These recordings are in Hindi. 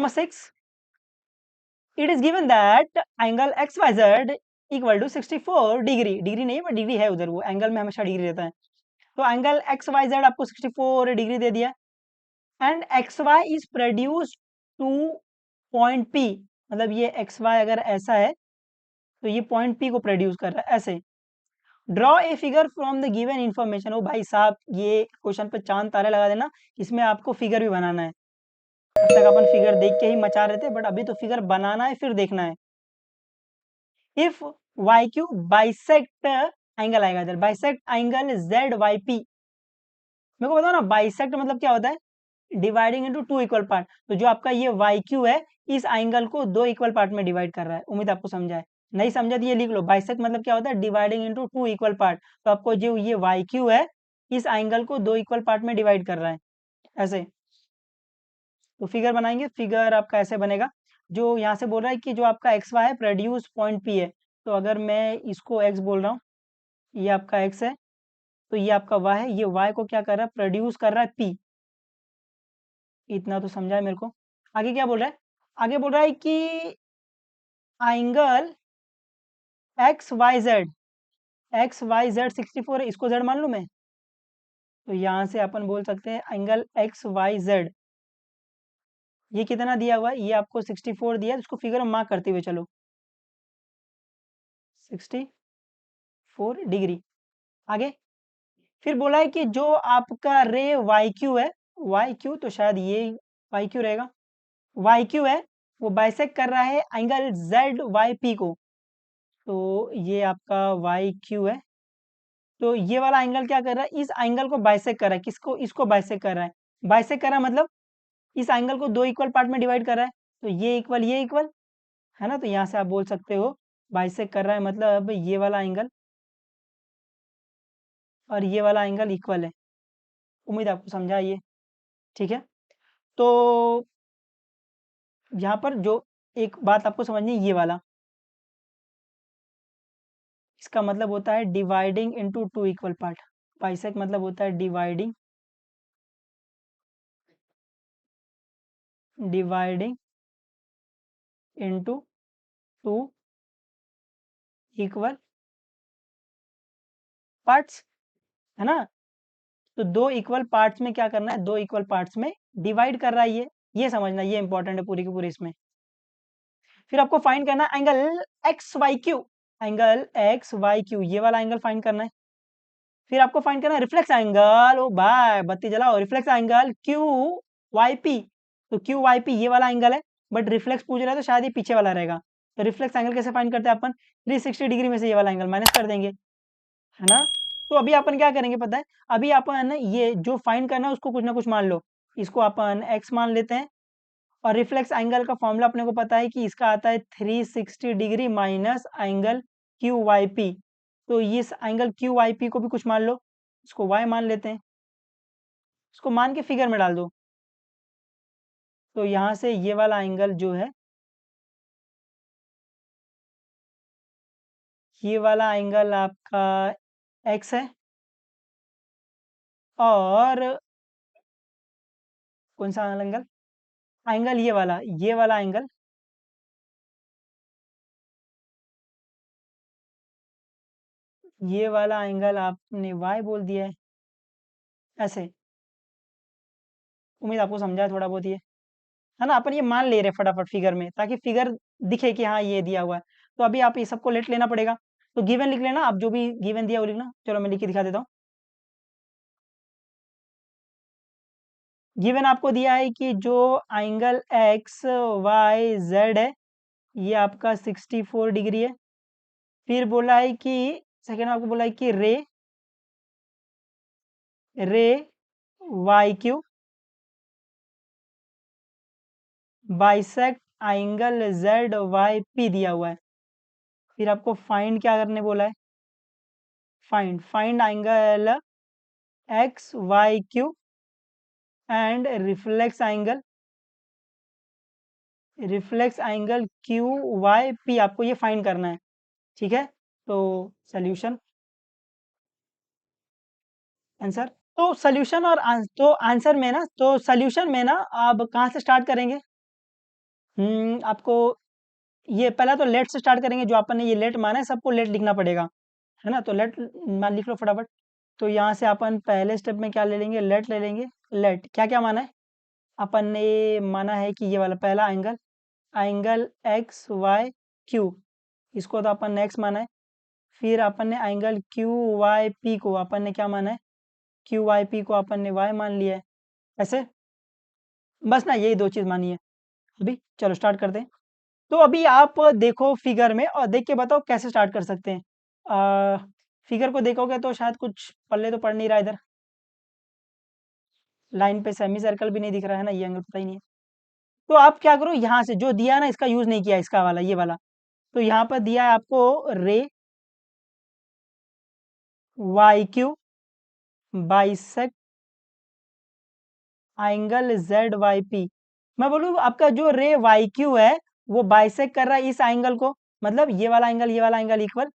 6. It is given that angle XYZ equal to 64 degree, degree नहीं बट डिग्री है उधर, वो एंगल में हमेशा डिग्री रहता है। तो एंगल XYZ आपको 64 डिग्री दे दिया, and XY is produce two point P, मतलब ये XY अगर ऐसा है तो ये पॉइंट P को प्रोड्यूस कर रहा है ऐसे। Draw a figure from the given information. ओ भाई साहब, ये क्वेश्चन पे चांद तारे लगा देना, इसमें आपको फिगर भी बनाना है। अब तक अपन फिगर देख के ही मचा रहे थे, बट अभी तो फिगर बनाना है फिर देखना है। If Y Q bisect angle आएगा इधर, bisect angle Z Y P. मेरे को बताओ ना, बाइसेक्ट मतलब क्या होता है? Dividing into two equal part. तो जो आपका ये वाई क्यू है, इस एंगल को दो इक्वल पार्ट में डिवाइड कर रहा है। उम्मीद आपको समझा है, नहीं समझा तो ये लिख लो, बाइसेक्ट मतलब क्या होता है? Dividing into two equal part. तो आपको जो ये वाई क्यू है, इस एंगल को दो इक्वल पार्ट में डिवाइड कर रहा है ऐसे। तो फिगर बनाएंगे, फिगर आपका ऐसे बनेगा। जो यहाँ से बोल रहा है कि जो आपका एक्स वाई है प्रोड्यूस पॉइंट पी है, तो अगर मैं इसको एक्स बोल रहा हूँ, ये आपका एक्स है, तो ये आपका वाई है, ये वाई को क्या कर रहा है? प्रोड्यूस कर रहा है पी। इतना तो समझा है मेरे को। आगे क्या बोल रहा है? आगे बोल रहा है कि angle X Y Z, X Y Z 64 है, इसको जेड मान लूँ मैं, तो यहाँ से अपन बोल सकते हैं एंगल एक्स वाई जेड, ये कितना दिया हुआ है? ये आपको 64 दिया है, इसको फिगर में मार्क करते हुए चलो, 64 डिग्री। आगे फिर बोला है कि जो आपका रे वाई क्यू है, वाई क्यू तो शायद ये वाई क्यू रहेगा, वाई क्यू है वो बाइसेक्ट कर रहा है एंगल जेड वाई पी को। तो ये आपका वाई क्यू है, तो ये वाला एंगल क्या कर रहा है? इस एंगल को बाइसेक्ट कर रहा है। किसको? इसको बाइसेक्ट कर रहा है। बाइसेक्ट कर रहा है मतलब इस एंगल को दो इक्वल पार्ट में डिवाइड कर रहा है। तो ये इक्वल है ना, तो यहाँ से आप बोल सकते हो बाइसेक्ट कर रहा है मतलब ये वाला एंगल और ये वाला एंगल इक्वल है। उम्मीद आपको समझा ये, ठीक है। तो यहाँ पर जो एक बात आपको समझनी है, ये वाला, इसका मतलब होता है dividing into two equal part. Bisect मतलब होता है dividing, dividing into two equal parts, है ना। तो दो इक्वल पार्ट्स में क्या करना है? दो इक्वल पार्ट्स में डिवाइड कर रहा है ये समझना, ये इंपॉर्टेंट है पूरी की पूरी इसमें। फिर आपको फाइंड करना है angle X Y Q, angle X Y Q, ये वाला एंगल फाइंड करना है। फिर आपको फाइंड करना है रिफ्लेक्स एंगल, ओ भाई बत्ती जलाओ, reflex angle Q Y P. तो क्यू वाई पी ये वाला एंगल है, बट रिफ्लेक्स पूछ रहा है तो शायद ये पीछे वाला रहेगा। तो रिफ्लेक्स एंगल कैसे फाइंड करते हैं अपन? 360 डिग्री में से ये वाला एंगल माइनस कर देंगे, है ना। तो अभी अपन क्या करेंगे पता है? अभी अपन ये जो फाइंड करना है उसको कुछ ना कुछ मान लो, इसको अपन x मान लेते हैं, और रिफ्लेक्स एंगल का फॉर्मूला अपने को पता है कि इसका आता है 360 degree minus angle Q Y P. तो इस एंगल क्यू वाई पी को भी कुछ मान लो, इसको y मान लेते हैं, इसको मान के फिगर में डाल दो। तो यहाँ से ये वाला एंगल जो है, ये वाला एंगल आपका x है, और कौन सा एंगल? एंगल ये वाला एंगल, ये वाला एंगल आपने y बोल दिया है ऐसे। उम्मीद आपको समझा है थोड़ा बहुत ये, है ना। अपन ये मान ले रहे फटाफट फिगर में, ताकि फिगर दिखे कि हाँ ये दिया हुआ है। तो अभी आप ये सबको लेट लेना पड़ेगा, तो गिवन लिख लेना, आप जो भी गिवन दिया वो लिखना। चलो मैं लिख के दिखा देता हूँ। गिवन आपको दिया है कि जो एंगल एक्स वाई जेड है, ये आपका 64 डिग्री है। फिर बोला है कि सेकेंड में आपको बोला है कि ray Y Q bisect angle Z Y P दिया हुआ है। फिर आपको फाइंड क्या करने बोला है? Find angle X Y Q and reflex angle Q Y P, आपको ये फाइंड करना है, ठीक है। तो सोल्यूशन, आंसर, तो सोल्यूशन और तो आंसर में ना, तो सोल्यूशन में ना आप कहाँ से स्टार्ट करेंगे? आपको ये पहला तो लेट से स्टार्ट करेंगे, जो अपन ने ये लेट माना है सबको लेट लिखना पड़ेगा, है ना। तो लेट मान लिख लो फटाफट। तो यहाँ से अपन पहले स्टेप में क्या ले लेंगे, लेट ले लेंगे। लेट क्या क्या माना है, अपन ने माना है कि ये वाला पहला angle, angle X Y Q, इसको तो अपन ने एक्स माना है। फिर अपन ने एंगल क्यू वाई पी को अपन ने क्या माना है, क्यू वाई पी को अपन ने वाई मान लिया है। ऐसे बस ना, यही दो चीज़ मानी है। अभी चलो स्टार्ट करते हैं। तो अभी आप देखो फिगर में और देख के बताओ कैसे स्टार्ट कर सकते हैं। फिगर को देखोगे तो शायद कुछ पल्ले तो पड़ नहीं रहा इधर, लाइन पे सेमी सर्कल भी नहीं दिख रहा है ना, ये एंगल पता ही नहीं है। तो आप क्या करो, यहाँ से जो दिया है ना, इसका यूज नहीं किया, इसका वाला ये वाला। तो यहाँ पर दिया है आपको ray Y Q bisect angle Z Y P. मैं बोलूँ आपका जो रे वाई क्यू है वो बाइसेक्ट कर रहा है इस एंगल को, मतलब ये वाला एंगल ये वाला एंगल इक्वल।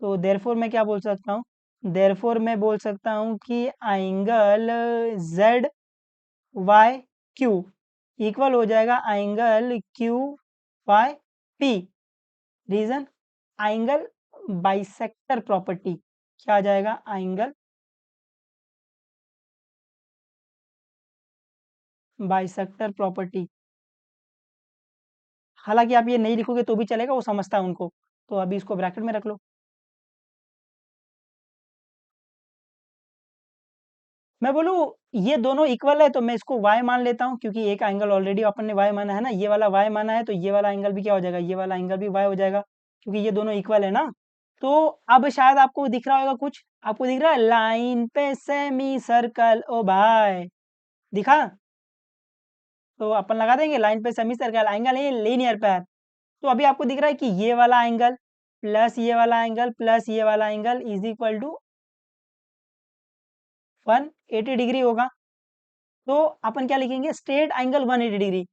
तो देयरफॉर मैं क्या बोल सकता हूँ, देयरफॉर मैं बोल सकता हूँ कि angle Z Y Q equal हो जाएगा angle Q Y P. Reason, angle bisector property. क्या आ जाएगा, एंगल बाइसेक्टर प्रॉपर्टी। हालांकि आप ये नहीं लिखोगे तो भी चलेगा, वो समझता है उनको। तो अभी इसको ब्रैकेट में रख लो। मैं बोलूँ ये दोनों इक्वल है तो मैं इसको y मान लेता हूँ, क्योंकि एक एंगल ऑलरेडी अपन ने y माना है ना, ये वाला y माना है, तो ये वाला एंगल भी क्या हो जाएगा, ये वाला एंगल भी y हो जाएगा, क्योंकि ये दोनों इक्वल है ना। तो अब शायद आपको दिख रहा होगा कुछ, आपको दिख रहा है लाइन पे सेमी सर्कल, ओ भाई दिखा। तो अपन लगा देंगे लाइन पे सेमी सर्कल, एंगल है लीनियर पैर। तो अभी आपको दिख रहा है कि ये वाला एंगल प्लस ये वाला एंगल प्लस ये वाला angle is equal to 180 degree होगा। तो अपन क्या लिखेंगे, straight angle 180 degree.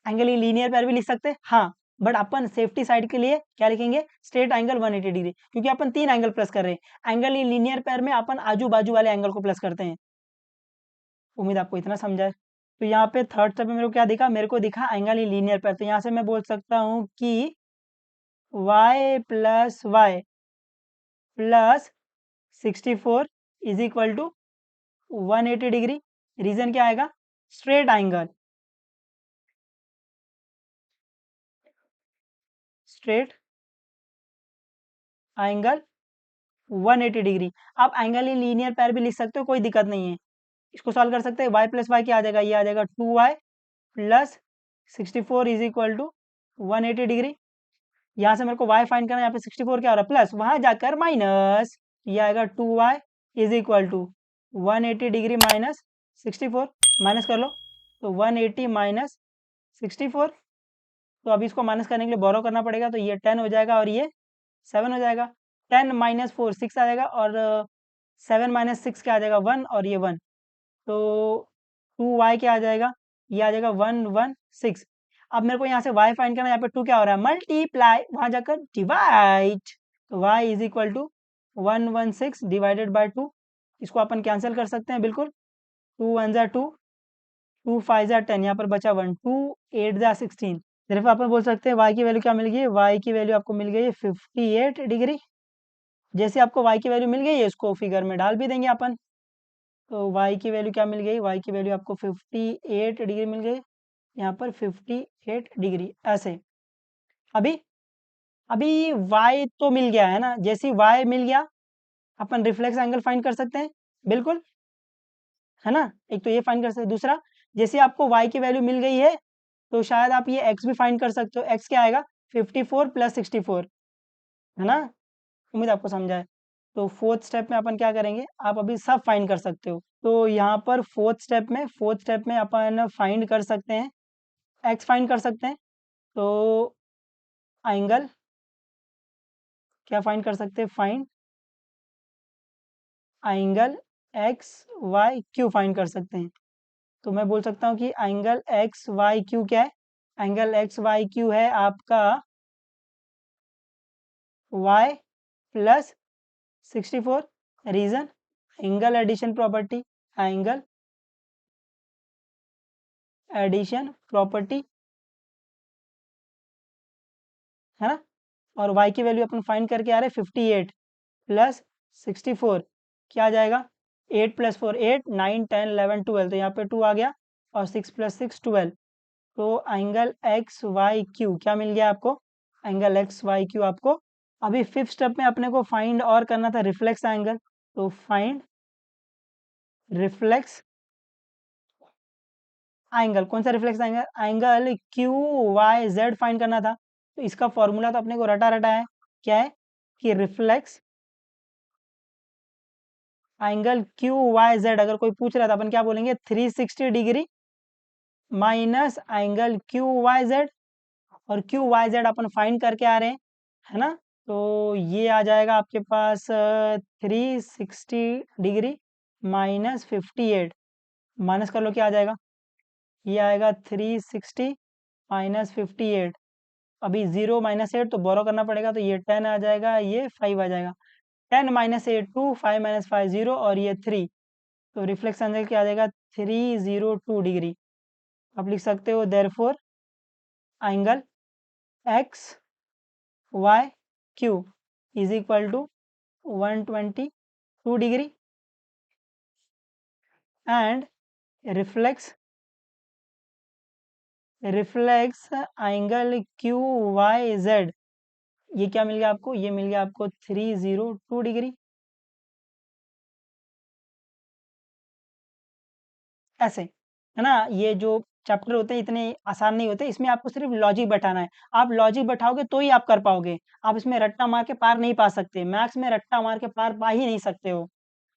Angle in linear pair भी लिख सकते हैं, हाँ। बट अपन सेफ्टी साइड के लिए क्या लिखेंगे, स्ट्रेट एंगल 180 डिग्री, क्योंकि अपन तीन एंगल प्लस कर रहे हैं। एंगल इन लीनियर पैर में अपन आजू बाजू वाले एंगल को प्लस करते हैं। उम्मीद आपको इतना समझा है। तो यहाँ पे थर्ड स्टेप में मेरे को क्या दिखा, मेरे को दिखा एंगल इन लीनियर पैर। तो यहाँ से मैं बोल सकता हूँ कि y plus Y plus 64 is equal to 180 degree. Reason क्या आएगा, straight angle, straight angle 180 degree. आप एंगल इन लीनियर पैर भी लिख सकते हो, कोई दिक्कत नहीं है। इसको सॉल्व कर सकते हैं, y प्लस वाई क्या आ जाएगा, ये आ जाएगा 2y plus 64 is equal to 180 degree. यहाँ से मेरे को y फाइंड करना है, यहाँ पे 64 क्या हो रहा है प्लस, वहां जाकर माइनस, ये आएगा 2y is equal to 180 degree minus 64। Minus कर लो, तो 180 माइनस 64। तो अभी इसको माइनस करने के लिए बोरो करना पड़ेगा, तो ये 10 हो जाएगा और ये 7 हो जाएगा। 10 माइनस 4 6 आ जाएगा, और 7 माइनस 6 क्या आ जाएगा 1, और ये 1। तो 2y क्या आ जाएगा, ये आ जाएगा 116। अब मेरे को यहाँ से y फाइंड करना है, यहाँ पे 2 क्या हो रहा है मल्टीप्लाई, वहां जाकर डिवाइड। तो y is equal to 116 divided by 2। इसको अपन कैंसिल कर सकते हैं बिल्कुल। 2 1 जा 2, 2 5 जा 10, यहाँ पर बचा 1, 2 8 जा 16। सिर्फ अपन बोल सकते हैं y की वैल्यू क्या मिल गई है, y की वैल्यू आपको मिल गई है 58 डिग्री। जैसे आपको y की वैल्यू मिल गई है, इसको फिगर में डाल भी देंगे अपन। तो y की वैल्यू क्या मिल गई, y की वैल्यू आपको 58 डिग्री मिल गई, यहाँ पर 58 डिग्री ऐसे। अभी अभी y तो मिल गया है ना, जैसे ही y मिल गया अपन रिफ्लेक्स एंगल फाइंड कर सकते हैं बिल्कुल, है ना। एक तो ये फाइंड कर सकते हैं, दूसरा जैसे आपको y की वैल्यू मिल गई है तो शायद आप ये x भी फाइंड कर सकते हो। x क्या आएगा 54 प्लस 64, है ना। उम्मीद आपको समझा है। तो फोर्थ स्टेप में अपन क्या करेंगे, आप अभी सब फाइंड कर सकते हो। तो यहाँ पर फोर्थ स्टेप में अपन फाइंड कर सकते हैं, एक्स फाइंड कर सकते हैं। तो एंगल क्या फाइंड कर सकते हैं, find angle X Y Q find कर सकते हैं। तो मैं बोल सकता हूँ कि एंगल एक्स वाई क्यू क्या है, एंगल एक्स वाई क्यू है आपका y plus 64। Reason, angle addition property, angle addition property. है ना। और y की वैल्यू अपन फाइंड करके आ रहे 58 प्लस 64, क्या आ जाएगा 8 + 4 8 9 10 11 12, तो यहाँ पे 2 आ गया और 6 + 6 12। तो एंगल एक्स वाई क्यू क्या मिल गया आपको, एंगल एक्स वाई क्यू आपको। अभी फिफ्थ स्टेप में अपने को फाइंड और करना था रिफ्लेक्स एंगल, तो फाइंड रिफ्लेक्स एंगल, कौन सा reflex angle, angle Q Y Z find करना था। तो इसका फॉर्मूला तो अपने को रटा रटा है, क्या है कि reflex angle Q Y Z, अगर कोई पूछ रहा था अपन क्या बोलेंगे 360 degree minus angle Q Y Z, और क्यू वाई जेड अपन फाइंड करके आ रहे हैं, है ना। तो ये आ जाएगा आपके पास 360 डिग्री माइनस 58, माइनस कर लो क्या आ जाएगा, ये आएगा 360 माइनस 58। अभी 0 - 8 तो बोरो करना पड़ेगा, तो ये 10 आ जाएगा, ये 5 आ जाएगा। 10 - 8 2, 5 - 5 0, और ये 3। तो रिफ्लेक्स एंगल क्या आ जाएगा 302 डिग्री। आप लिख सकते हो therefore angle X Y Q is equal to 122 degree and reflex reflex angle Q Y Z, ये क्या मिल गया आपको, ये मिल गया आपको 302 डिग्री। ऐसे, है ना। ये जो चैप्टर होते हैं इतने आसान नहीं होते, इसमें आपको सिर्फ लॉजिक बैठाना है। आप लॉजिक बैठाओगे तो ही आप कर पाओगे, आप इसमें रट्टा मार के पार नहीं पा सकते, मैथ्स में रट्टा मार के पार पा ही नहीं सकते हो।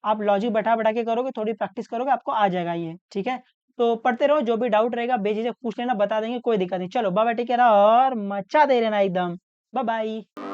आप लॉजिक बैठा बैठा के करोगे, थोड़ी प्रैक्टिस करोगे, आपको आ जाएगा ये, ठीक है। तो पढ़ते रहो, जो भी डाउट रहेगा बेझिझक पूछ लेना, बता देंगे, कोई दिक्कत नहीं। चलो बाय बाय, टेक केयर और मचा दे रहना एकदम। Bye bye.